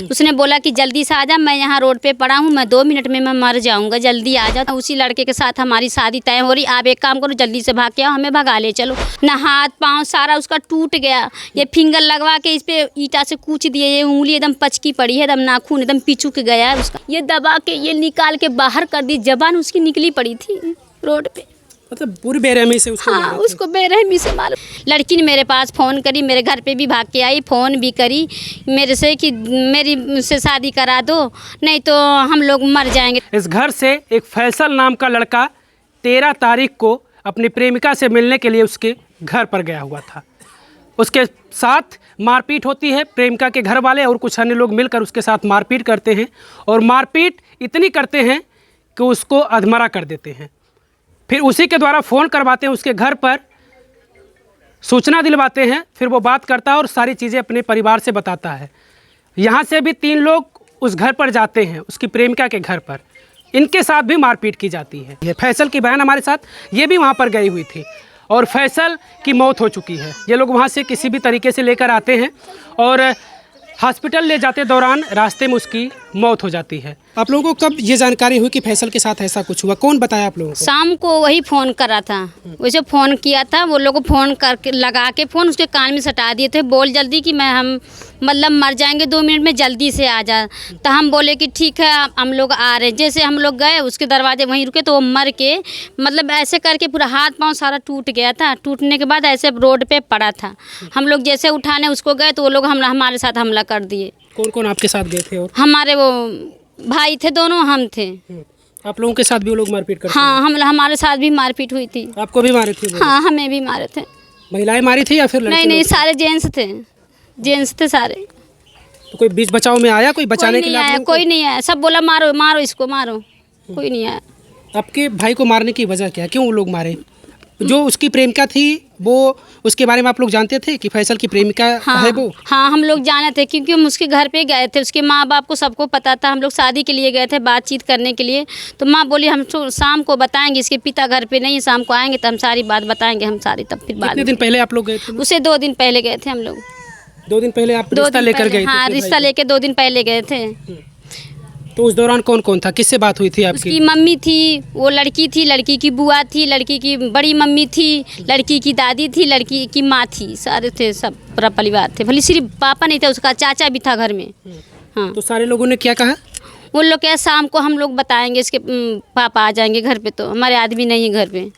उसने बोला कि जल्दी से आ जा, मैं यहाँ रोड पे पड़ा हूँ, मैं 2 मिनट में मैं मर जाऊँगा, जल्दी आ जा। उसी लड़के के साथ हमारी शादी तय हो रही, आप एक काम करो जल्दी से भाग के आओ, हमें भगा ले चलो। ना हाथ पाँव सारा उसका टूट गया, ये फिंगर लगवा के इस पे ईटा से कूच दिए, ये उंगली एकदम पचकी पड़ी है, एकदम नाखून एकदम पिचुक गया है उसका, ये दबा के ये निकाल के बाहर कर दी, जबान उसकी निकली पड़ी थी रोड पे। मतलब पूरी बेरहमी से उसको हाँ, उसको बेरहमी से मारो। लड़की ने मेरे पास फ़ोन करी, मेरे घर पे भी भाग के आई, फ़ोन भी करी मेरे से कि मेरी से शादी करा दो, नहीं तो हम लोग मर जाएंगे। इस घर से एक फैसल नाम का लड़का 13 तारीख को अपनी प्रेमिका से मिलने के लिए उसके घर पर गया हुआ था। उसके साथ मारपीट होती है, प्रेमिका के घर वाले और कुछ अन्य लोग मिलकर उसके साथ मारपीट करते हैं और मारपीट इतनी करते हैं कि उसको अधमरा कर देते हैं। फिर उसी के द्वारा फ़ोन करवाते हैं, उसके घर पर सूचना दिलवाते हैं, फिर वो बात करता है और सारी चीज़ें अपने परिवार से बताता है। यहाँ से भी 3 लोग उस घर पर जाते हैं, उसकी प्रेमिका के घर पर, इनके साथ भी मारपीट की जाती है। ये फैसल की बहन हमारे साथ, ये भी वहाँ पर गई हुई थी और फैसल की मौत हो चुकी है। ये लोग वहाँ से किसी भी तरीके से लेकर आते हैं और हॉस्पिटल ले जाते दौरान रास्ते में उसकी मौत हो जाती है। आप लोगों को कब ये जानकारी हुई कि फैसल के साथ ऐसा कुछ हुआ? कौन बताया आप लोगों को? शाम को वही फ़ोन करा था, वैसे फ़ोन किया था, वो लोग फ़ोन करके लगा के फ़ोन उसके कान में सटा दिए थे, बोल जल्दी कि हम मतलब मर जाएंगे 2 मिनट में, जल्दी से आ जा। तो हम बोले कि ठीक है हम लोग आ रहे हैं। जैसे हम लोग गए उसके दरवाजे वहीं रुके तो वो मर के मतलब ऐसे करके पूरा हाथ पाँव सारा टूट गया था। टूटने के बाद ऐसे रोड पे पड़ा था। हम लोग जैसे उठाने उसको गए तो वो लोग हमारे साथ हमला कर दिए। कौन कौन आपके साथ गए थे? और हमारे वो भाई थे, दोनों हम थे। आप लोगों के साथ भी वो लोग मारपीट करते? हाँ, हमारे साथ भी मारपीट हुई थी। आपको भी मारे थे? हाँ, हमें भी मारे थे। महिलाएं मारी थी या फिर लड़के? नहीं, सारे जेंट्स थे सारे। तो कोई बीच बचाव में आया, कोई बचाने के लिए? कोई नहीं आया, सब बोला मारो मारो इसको मारो, कोई नहीं आया। आपके भाई को मारने की वजह क्या है? क्यों वो लोग मारे? जो उसकी प्रेमिका थी वो, उसके बारे में आप लोग जानते थे कि फैसल की प्रेमिका है वो? हाँ, हम लोग जाने थे क्योंकि हम उसके घर पे गए थे, उसके माँ बाप को सबको पता था। हम लोग शादी के लिए गए थे बातचीत करने के लिए, तो माँ बोली हम शाम को बताएंगे, इसके पिता घर पे नहीं, शाम को आएंगे तो हम सारी बात बताएंगे, हम सारी तब फिर बात। कितने दिन पहले आप लोग गए थे? उसे 2 दिन पहले गए थे हम लोग। 2 दिन पहले आप रिश्ता लेकर गए थे? हाँ, रिश्ता लेके 2 दिन पहले गए थे। तो उस दौरान कौन कौन था? किससे बात हुई थी आपकी? उसकी मम्मी थी, वो लड़की थी, लड़की की बुआ थी, लड़की की बड़ी मम्मी थी, लड़की की दादी थी, लड़की की माँ थी, सारे थे, सब पूरा परिवार थे। भले सिर्फ पापा नहीं था, उसका चाचा भी था घर में। हाँ, तो सारे लोगों ने क्या कहा? उन लोग क्या शाम को हम लोग बताएंगे, इसके पापा आ जाएंगे घर पे, तो हमारे आदमी नहीं है घर पे।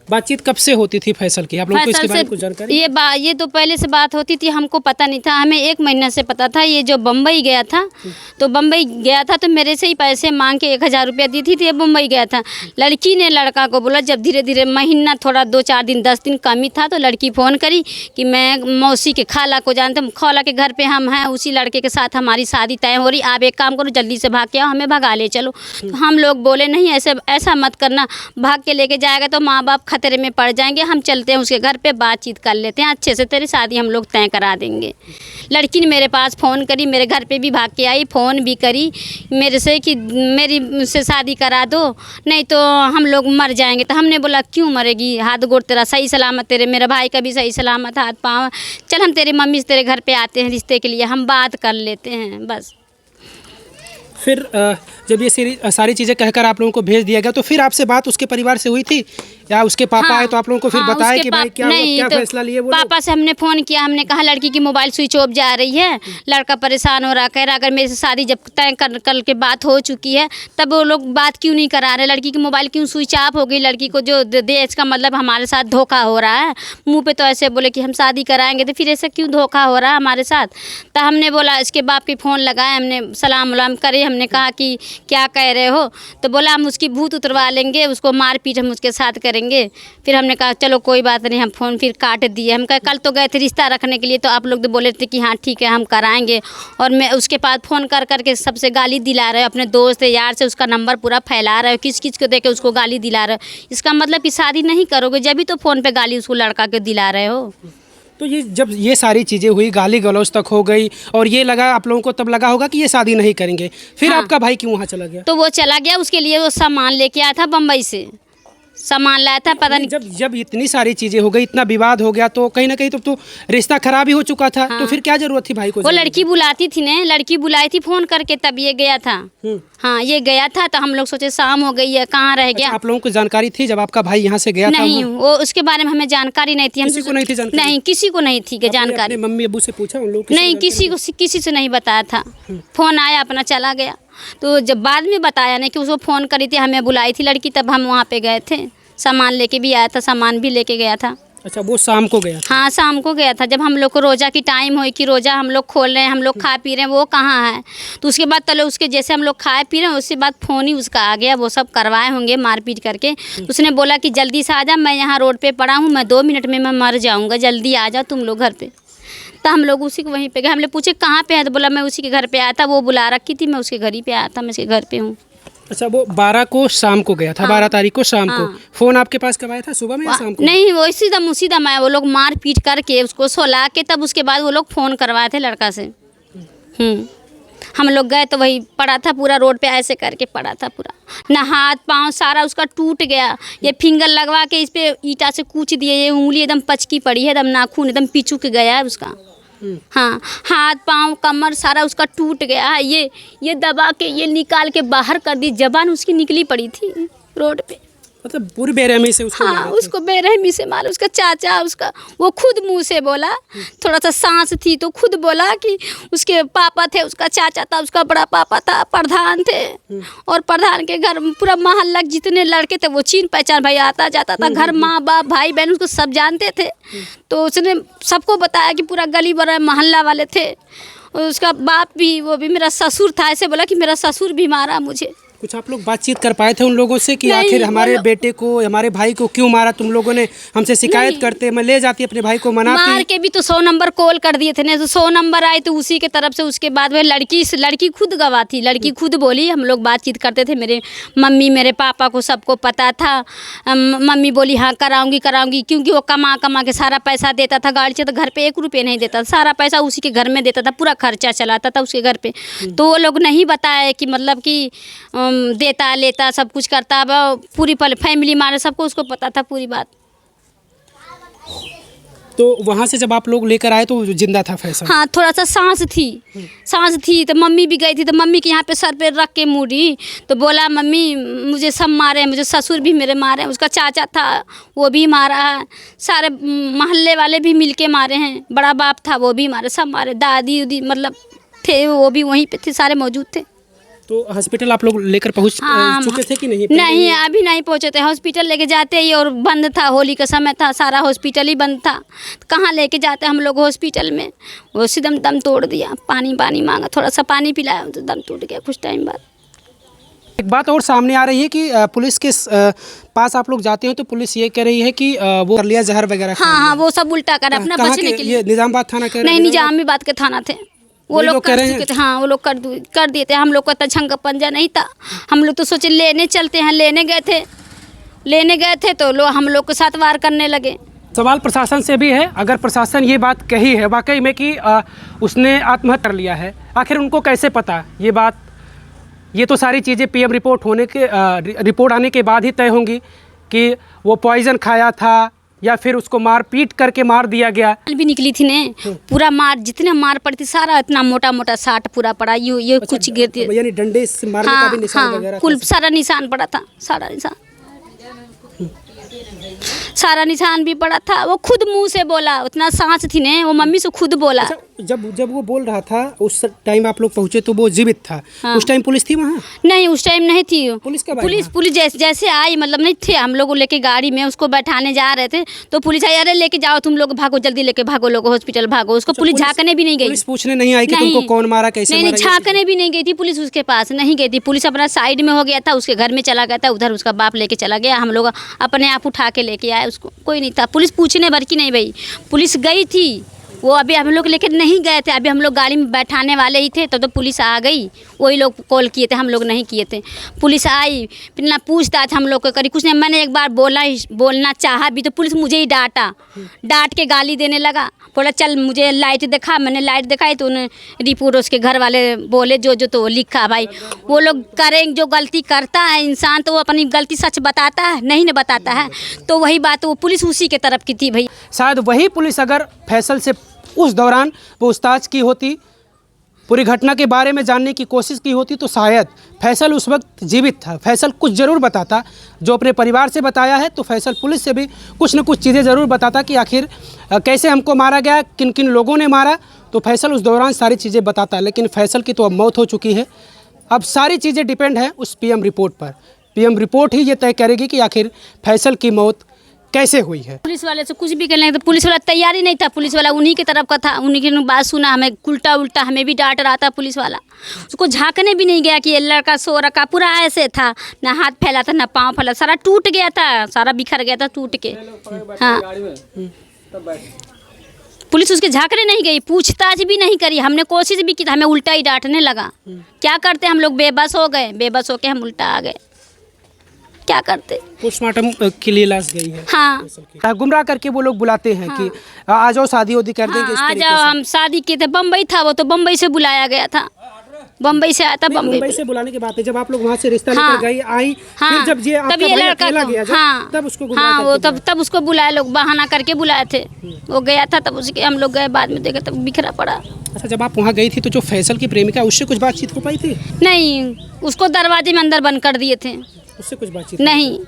बातचीत कब से होती थी फैसल की? आप लोगों को इसके बारे में कुछ जानकारी? ये तो पहले से बात होती थी, हमको पता नहीं था, हमें 1 महीना से पता था। ये जो बम्बई गया था, तो बम्बई गया था तो मेरे से ही पैसे मांग के 1000 रुपया दी थी, तो ये बम्बई गया था। लड़की ने लड़का को बोला, जब धीरे धीरे महीना थोड़ा 2-4 दिन 10 दिन कम ही था, तो लड़की फ़ोन करी कि मैं मौसी के खाला को जानते, खाला के घर पे हम हैं, उसी लड़के के साथ हमारी शादी तय हो रही, आप एक काम करो जल्दी से भाग के आओ, हमें भगा ले चलो। तो हम लोग बोले नहीं, ऐसा मत करना, भाग के लेके जाएगा तो माँ बाप खतरे में पड़ जाएंगे, हम चलते हैं उसके घर पे, बातचीत कर लेते हैं, अच्छे से तेरी शादी हम लोग तय करा देंगे। लड़की ने मेरे पास फ़ोन करी, मेरे घर पे भी भाग के आई, फ़ोन भी करी मेरे से कि मेरी से शादी करा दो, नहीं तो हम लोग मर जाएंगे। तो हमने बोला क्यों मरेगी, हाथ गोड़ तेरा सही सलामत, तेरे मेरा भाई का भी सही सलामत हाथ पाँव, चल हम तेरी मम्मी से तेरे घर पे आते हैं रिश्ते के लिए, हम बात कर लेते हैं बस। फिर जब ये सारी चीज़ें कहकर आप लोगों को भेज दिया गया, तो फिर आपसे बात उसके परिवार से हुई थी या उसके पापा आए तो आप लोगों को फिर बताया कि भाई क्या फैसला लिए? वो पापा से हमने फ़ोन किया, हमने कहा लड़की की मोबाइल स्विच ऑफ जा रही है, लड़का परेशान हो रहा, कह रहा अगर मेरे से शादी जब तय कल के बात हो चुकी है तब वो लोग बात क्यों नहीं करा रहे, लड़की की मोबाइल क्यों स्विच ऑफ हो गई, लड़की को जो दे इसका मतलब हमारे साथ धोखा हो रहा है। मुँह पे तो ऐसे बोले कि हम शादी कराएंगे, तो फिर ऐसे क्यों धोखा हो रहा है हमारे साथ। तो हमने बोला, इसके बाप की फ़ोन लगाए, हमने सलाम वलाम करे, हमने कहा कि क्या कह रहे हो, तो बोला हम उसकी भूत उतरवा लेंगे, उसको मारपीट हम उसके साथ करेंगे। फिर हमने कहा चलो कोई बात नहीं, हम फ़ोन फिर काट दिए। हम कल तो गए थे रिश्ता रखने के लिए, तो आप लोग तो बोले थे कि हाँ ठीक है हम कराएंगे, और मैं उसके पास फ़ोन कर करके सबसे गाली दिला रहे हो, अपने दोस्त यार से उसका नंबर पूरा फैला रहे हो, किस किस को दे के उसको गाली दिला रहे हो। इसका मतलब कि शादी नहीं करोगे, जब भी तो फ़ोन पे गाली उसको लड़का के दिला रहे हो। तो ये जब ये सारी चीज़ें हुई, गाली गलौज तक हो गई, और ये लगा आप लोगों को, तब लगा होगा कि ये शादी नहीं करेंगे, फिर हाँ। आपका भाई क्यों वहाँ चला गया? तो वो चला गया, उसके लिए वो सामान लेके आया था बम्बई से, सामान लाया था, पता नहीं। जब इतनी सारी चीजें हो गई, इतना विवाद हो गया, तो कहीं ना कहीं तो रिश्ता खराब ही हो चुका था। तो फिर क्या जरूरत थी भाई को? वो लड़की बुलाती थी ने, लड़की बुलाई थी फ़ोन करके, तब ये गया था। हाँ, ये गया था तो हम लोग सोचे शाम हो गई है, कहाँ रह गया। आप लोगों को जानकारी थी जब आपका भाई यहाँ से गया था? नहीं, वो उसके बारे में हमें जानकारी नहीं थी। किसी को नहीं थी जानकारी? नहीं, किसी को नहीं थी जानकारी। मम्मी अबू से पूछा उन लोग? नहीं, किसी से नहीं बताया था। फ़ोन आया, अपना चला गया। तो जब बाद में बताया ना कि उसको फ़ोन करी थी, हमें बुलाई थी लड़की, तब हम वहाँ पे गए थे। सामान लेके भी आया था, सामान भी लेके गया था। अच्छा, वो शाम को गया था? हाँ, शाम को गया था, जब हम लोग को रोज़ा की टाइम हुई कि रोज़ा हम लोग खोल रहे हैं, हम लोग खा पी रहे हैं, वो कहाँ है। तो उसके बाद तले उसके जैसे हम लोग खाए पी रहे हैं, उसके बाद फ़ोन ही उसका आ गया। वो सब करवाए होंगे मारपीट करके। उसने बोला कि जल्दी से आ जा, मैं यहाँ रोड पे पड़ा हूँ, मैं 2 मिनट में मैं मर जाऊँगा, जल्दी आ जाओ तुम लोग घर पे। तो हम लोग उसी को वहीं पे गए। हमने पूछे कहाँ पे है, तो बोला मैं उसी के घर पे आया था, वो बुला रखी थी, मैं उसके घर ही पे आया था, मैं उसके घर पे हूँ। अच्छा, वो 12 को शाम को गया था? 12 तारीख को शाम को। फ़ोन आपके पास कब आया था, सुबह में या शाम को? नहीं, वो उसी दम आया। वो लोग मार पीट करके उसको सोला के, तब उसके बाद वो लोग फ़ोन करवाए थे लड़का से। हम लोग गए तो वही पड़ा था पूरा रोड पे, ऐसे करके पड़ा था पूरा, ना हाथ पाँव सारा उसका टूट गया। ये फिंगर लगवा के इस पे ईंटा से कूच दिए, ये उंगली एकदम पचकी पड़ी है, एकदम नाखून एकदम पिचुक गया है उसका। हाँ, हाथ पाँव कमर सारा उसका टूट गया है। ये दबा के ये निकाल के बाहर कर दी, जबान उसकी निकली पड़ी थी रोड पे। मतलब पूरी बेरहमी से उसको? हाँ, उसको बेरहमी से मारा। उसका चाचा उसका वो खुद मुंह से बोला, थोड़ा सा सांस थी तो खुद बोला कि उसके पापा थे, उसका चाचा था, उसका बड़ा पापा था, प्रधान थे। और प्रधान के घर पूरा मोहल्ला जितने लड़के थे वो चीन पहचान, भाई आता जाता था घर, माँ बाप भाई बहन उसको सब जानते थे। तो उसने सबको बताया कि पूरा गली बड़ा मोहल्ला वाले थे। उसका बाप भी, वो भी मेरा ससुर था, ऐसे बोला कि मेरा ससुर भी मारा मुझे। कुछ आप लोग बातचीत कर पाए थे उन लोगों से कि आखिर हमारे बेटे को, हमारे भाई को क्यों मारा तुम लोगों ने? हमसे शिकायत करते, मैं ले जाती अपने भाई को, मनाती। मार के भी तो 100 नंबर कॉल कर दिए थे ना, तो 100 नंबर आए तो उसी के तरफ से। उसके बाद वह लड़की खुद गवाह थी, लड़की खुद बोली। हम लोग बातचीत करते थे, मेरे मम्मी मेरे पापा को सबको पता था। मम्मी बोली हाँ कराऊंगी, क्योंकि वो कमा के सारा पैसा देता था गाड़ी से, तो घर पे 1 रुपये नहीं देता, सारा पैसा उसी के घर में देता था, पूरा खर्चा चलाता था उसके घर पे। तो वो लोग नहीं बताए कि मतलब कि देता लेता सब कुछ करता। अब पूरी फैमिली मारे, सबको उसको पता था पूरी बात। तो वहाँ से जब आप लोग लेकर आए तो जिंदा था फैसल? हाँ, थोड़ा सा सांस थी। तो मम्मी भी गई थी, तो मम्मी के यहाँ पे सर पे रख के मुड़ी, तो बोला मम्मी मुझे सब मारे, मुझे ससुर भी मेरे मारे, उसका चाचा था वो भी मारा है, सारे मोहल्ले वाले भी मिलके मारे हैं, बड़ा बाप था वो भी मारे, सब मारे, दादी उदी मतलब थे वो भी वहीं पे थे, सारे मौजूद थे। तो हॉस्पिटल आप लोग लेकर पहुँच चुके थे कि नहीं? नहीं, अभी नहीं पहुँचे थे। हॉस्पिटल लेके जाते ही, और बंद था, होली का समय था, सारा हॉस्पिटल ही बंद था। कहाँ लेके जाते हम लोग हॉस्पिटल में? वो सीधम दम तोड़ दिया, पानी मांगा, थोड़ा सा पानी पिलाया तो दम टूट गया कुछ टाइम बाद। एक बात और सामने आ रही है कि पुलिस के पास आप लोग जाते हो तो पुलिस ये कह रही है कि वो कर लिया जहर वगैरह। हाँ, वो सब उल्टा कर अपना बचने के लिए। निजामाबाद थाना कह रहे हैं? नहीं, निजामाबाद के थाना थे वो लोग, कर चुके थे। हाँ, वो लोग कर दिए थे। हम लोग को इतना झंगा पंजा नहीं था, हम लोग तो सोचे लेने चलते हैं। लेने गए थे तो लोग हम लोग के साथ वार करने लगे। सवाल प्रशासन से भी है, अगर प्रशासन ये बात कही है वाकई में कि उसने आत्महत्या कर लिया है, आखिर उनको कैसे पता ये बात? ये तो सारी चीज़ें पीएम रिपोर्ट आने के बाद ही तय होंगी कि वो पॉइजन खाया था या फिर उसको मार पीट करके मार दिया गया। भी निकली थी ने, पूरा मार, जितने मार पड़ी थी सारा इतना मोटा साट पूरा पड़ा। ये अच्छा, कुछ गिरती, यानी डंडे से मारने का भी निशान वगैरह कुल सारा निशान पड़ा था, सारा निशान भी पड़ा था। वो खुद मुंह से बोला, उतना सांस थी ने, वो मम्मी से खुद बोला। अच्छा, जब वो बोल रहा था उस टाइम आप लोग पहुंचे तो वो जीवित था? हाँ। उस टाइम पुलिस थी वहाँ? नहीं, उस टाइम नहीं थी। पुलिस कब आई? पुलिस जैसे आई, मतलब नहीं थे, हम लोग लेके गाड़ी में उसको बैठाने जा रहे थे तो पुलिस आई, अरे लेके जाओ तुम लोग, भागो जल्दी, लेके भागो लोग हॉस्पिटल भागो। उसको पुलिस झाँकने भी नहीं गई, पुलिस पूछने नहीं आई कि तुमको कौन मारा, कैसे मारा? झाँकने भी नहीं गई थी पुलिस, उसके पास नहीं गई थी पुलिस। अपना साइड में हो गया था, उसके घर में चला गया था, उधर उसका बाप लेके चला गया। हम लोग अपने आप उठा के लेके आए उसको, कोई नहीं था। पुलिस पूछने भर की नहीं भाई, पुलिस गई थी वो अभी हम लोग लेके नहीं गए थे, अभी हम लोग गाड़ी में बैठाने वाले ही थे तो पुलिस आ गई। वही लोग कॉल किए थे, हम लोग नहीं किए थे। पुलिस आई, फिर ना पूछताछ हम लोग को करी, कुछ नहीं। मैंने एक बार बोलना चाहा भी तो पुलिस मुझे ही डांट के गाली देने लगा। बोला चल मुझे लाइट दिखा, मैंने लाइट दिखाई तो उन्हें रिपोर्ट उसके घर वाले बोले जो तो लिखा। भाई वो लोग करें, जो गलती करता है इंसान तो वो अपनी गलती सच बताता है, नहीं न बताता है। तो वही बात वो पुलिस उसी के तरफ की थी। भाई शायद वही पुलिस अगर फैसल से उस दौरान पूछताछ की होती, पूरी घटना के बारे में जानने की कोशिश की होती, तो शायद फैसल उस वक्त जीवित था। फैसल कुछ ज़रूर बताता, जो अपने परिवार से बताया है, तो फैसल पुलिस से भी कुछ न कुछ चीज़ें ज़रूर बताता कि आखिर कैसे हमको मारा गया, किन किन लोगों ने मारा। तो फैसल उस दौरान सारी चीज़ें बताता। लेकिन फैसल की तो अब मौत हो चुकी है। अब सारी चीज़ें डिपेंड है उस पीएम रिपोर्ट पर। पीएम रिपोर्ट ही ये तय करेगी कि आखिर फैसल की मौत कैसे हुई है। पुलिस वाले से कुछ भी करने तो पुलिस वाला तैयार ही नहीं था। पुलिस वाला उन्हीं की तरफ का था, उन्हीं की बात सुना, हमें उल्टा उल्टा हमें भी डांट रहा था पुलिस वाला। उसको झांकने भी नहीं गया कि ये लड़का सो रखा, पूरा ऐसे था, ना हाथ फैला था ना पाँव फैला, सारा टूट गया था, सारा बिखर गया था टूट के। हाँ, पुलिस उसके झांकने नहीं गई, पूछताछ भी नहीं करी। हमने कोशिश भी की, हमें उल्टा ही डांटने लगा। क्या करते, हम लोग बेबस हो गए, बेबस होके हम उल्टा आ गए, क्या करते। पोस्टमार्टम के लिए लाश गई है। हाँ, गुमराह करके वो लोग बुलाते हैं कि आ जाओ शादी वादी कर देंगे। हाँ, आ जाओ, हम शादी किए थे। बम्बई था वो, तो बम्बई से बुलाया गया था, बम्बई से आया था। बम्बई से बुलाने के बाद जब आप लोग वहाँ से रिश्ता लेकर गई आई, फिर जब ये आपका भाई अकेला गया तब उसको हाँ वो तब उसको बुलाए, लोग बहाना करके बुलाए थे। वो गया था तब उसके हम लोग गए, बाद में देखा तब बिखरा पड़ा। अच्छा, जब आप वहाँ गई थी तो जो फैसल की प्रेमिका उससे कुछ बातचीत हो पाई थी? नहीं, उसको दरवाजे में अंदर बंद कर दिए थे, उससे कुछ बातचीत नहीं।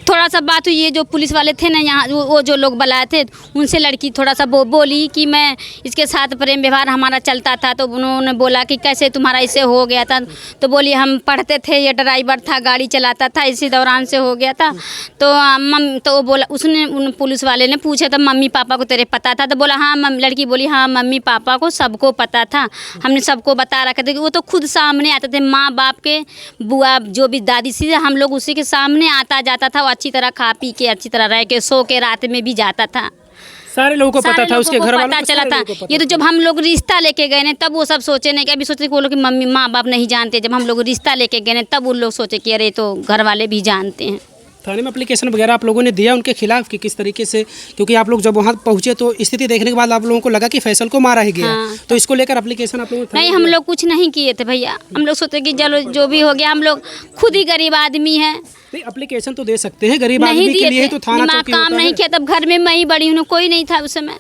थोड़ा सा बात हुई, ये जो पुलिस वाले थे ना यहाँ, वो जो लोग बुलाए थे, उनसे लड़की थोड़ा सा बोली कि मैं इसके साथ प्रेम व्यवहार हमारा चलता था। तो उन्होंने बोला कि कैसे तुम्हारा इससे हो गया था। तो बोली हम पढ़ते थे, ये ड्राइवर था, गाड़ी चलाता था, इसी दौरान से हो गया था। तो वो बोला, उसने उन पुलिस वाले ने पूछा था मम्मी पापा को तेरे पता था? तो बोला हाँ। लड़की बोली हाँ मम्मी पापा को सबको पता था, हमने सबको बता रखा था। वो तो खुद सामने आते थे, माँ बाप के, बुआ जो भी दादी सी, हम लोग उसी के सामने आता जाता था। वो अच्छी तरह खा पी के, अच्छी तरह रह के, सो के, रात में भी जाता था। सारे लोगों को पता था, उसके घर वालों को पता चला था। ये तो जब हम लोग रिश्ता लेके गए ने तब वो सब सोचे नहीं कि अभी सोचे वो लोग कि मम्मी माँ बाप नहीं जानते। जब हम लोग रिश्ता लेके गए ने तब उन लोग सोचे कि अरे तो घर वाले भी जानते हैं। थाने में एप्लीकेशन वगैरह आप लोगों ने दिया उनके खिलाफ कि किस तरीके से, क्योंकि आप लोग जब वहाँ पहुँचे तो स्थिति देखने के बाद आप लोगों को लगा कि फैसल को मारा ही गया। हाँ। तो इसको लेकर एप्लीकेशन आप लोगों ने? नहीं, हम लोग कुछ नहीं किए थे भैया। हम लोग सोचे कि चलो जो भी हो गया, हम लोग खुद ही गरीब आदमी हैं। नहीं, एप्लीकेशन तो दे सकते हैं, गरीब आदमी के लिए तो थाना चौकी काम नहीं किया। तब घर में मैं ही बड़ी हूँ, कोई नहीं था उस समय।